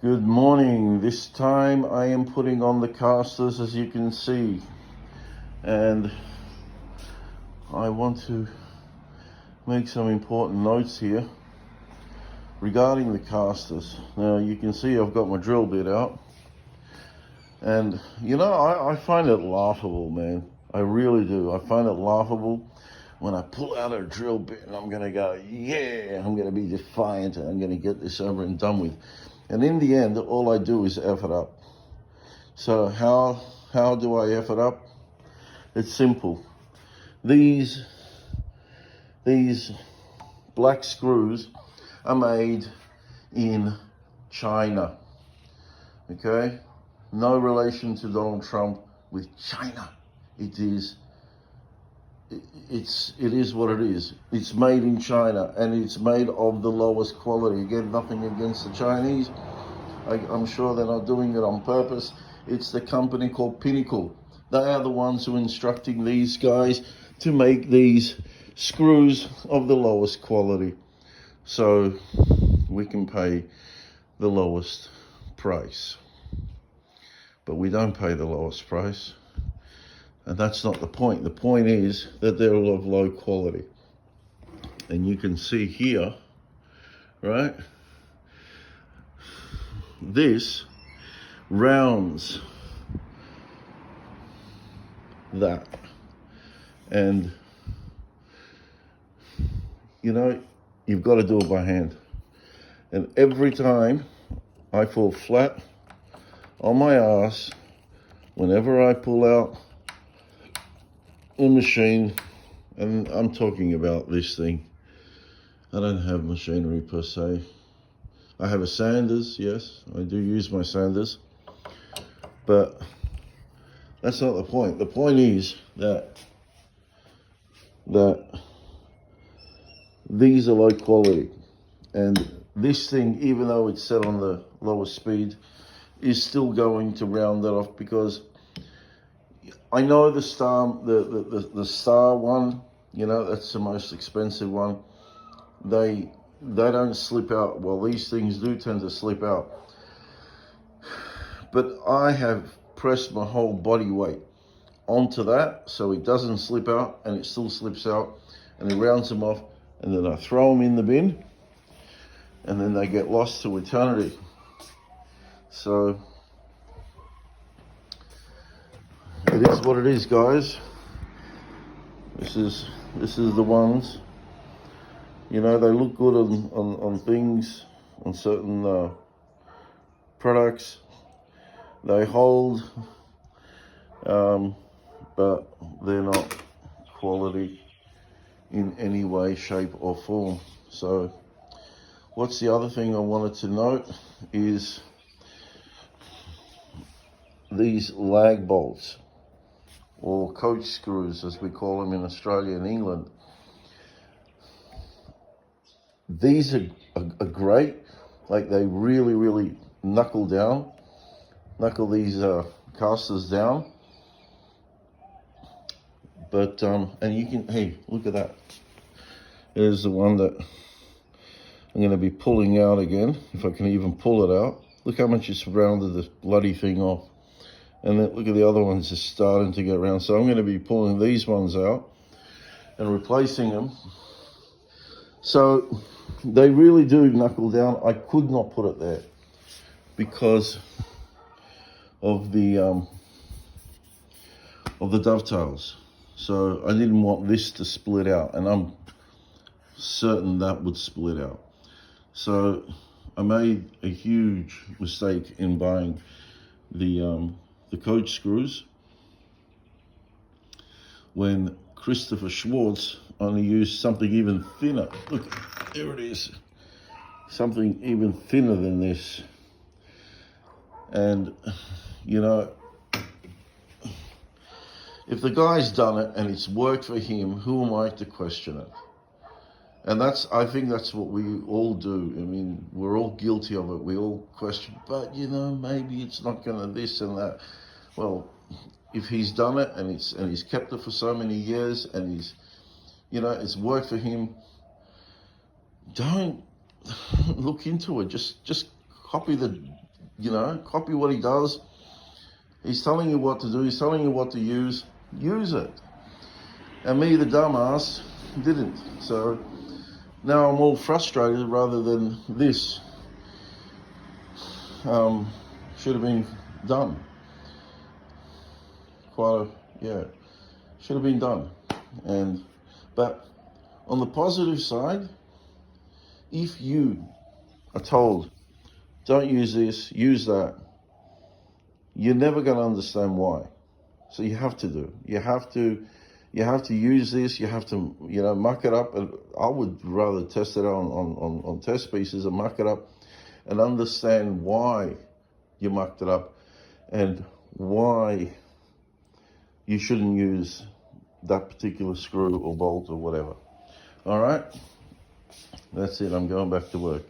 Good morning. This time I am putting on the casters, as you can see, and I want to make some important notes here regarding the casters. Now you can see I've got my drill bit out, and I find it laughable, man. I really do. I find it laughable when I pull out a drill bit and I'm gonna go, yeah, I'm gonna be defiant and I'm gonna get this over and done with. And in the end, all I do is F it up. So how do I F it up? It's simple. These black screws are made in China. Okay? No relation to Donald Trump with China. It is what it is. It's made in China and it's made of the lowest quality. Again, nothing against the Chinese. I'm sure they're not doing it on purpose. It's the company called Pinnacle. They are the ones who are instructing these guys to make these screws of the lowest quality. So we can pay the lowest price. But we don't pay the lowest price. And that's not the point. The point is that they're of low quality. And you can see here, right? This rounds that. And, you've got to do it by hand. And every time I fall flat on my ass, whenever I pull out a machine, and I'm talking about this thing. I don't have machinery per se. I have a sanders, yes, I do use my sanders, but that's not the point. The point is that these are low quality, and this thing, even though it's set on the lowest speed, is still going to round that off, because I know the Star one, that's the most expensive one. They don't slip out. Well, these things do tend to slip out. But I have pressed my whole body weight onto that so it doesn't slip out, and it still slips out, and it rounds them off, and then I throw them in the bin, and then they get lost to eternity. So it is what it is, guys. This is the ones. They look good on things, on certain products. They hold, but they're not quality in any way, shape, or form. So, what's the other thing I wanted to note is these lag bolts, or coach screws as we call them in Australia and England. These are great. Like, they really, really knuckle these casters down. But, and you can, hey, look at that. There's the one that I'm going to be pulling out again, if I can even pull it out. Look how much it's rounded this bloody thing off. And then look at the other ones just starting to get round. So I'm going to be pulling these ones out and replacing them. So they really do knuckle down. I could not put it there because of the dovetails. So I didn't want this to split out, and I'm certain that would split out. So I made a huge mistake in buying the coach screws when Christopher Schwartz only used something even thinner. Look, there it is. Something even thinner than this. And, if the guy's done it and it's worked for him, who am I to question it? And I think that's what we all do. I mean, we're all guilty of it. We all question, but maybe it's not gonna this and that. Well, if he's done it and he's kept it for so many years and it's worked for him, don't look into it. Just copy the you know, copy what he does. He's telling you what to do. He's telling you what to use. Use it. And me, the dumbass, didn't. So now I'm all frustrated rather than this. Should have been done. Should have been done. But on the positive side, if you are told, don't use this, use that, you're never going to understand why. So you have to do. You have to use this. You have to, muck it up. And I would rather test it on test pieces and muck it up and understand why you mucked it up and why you shouldn't use that particular screw or bolt or whatever. All right, that's it. I'm going back to work.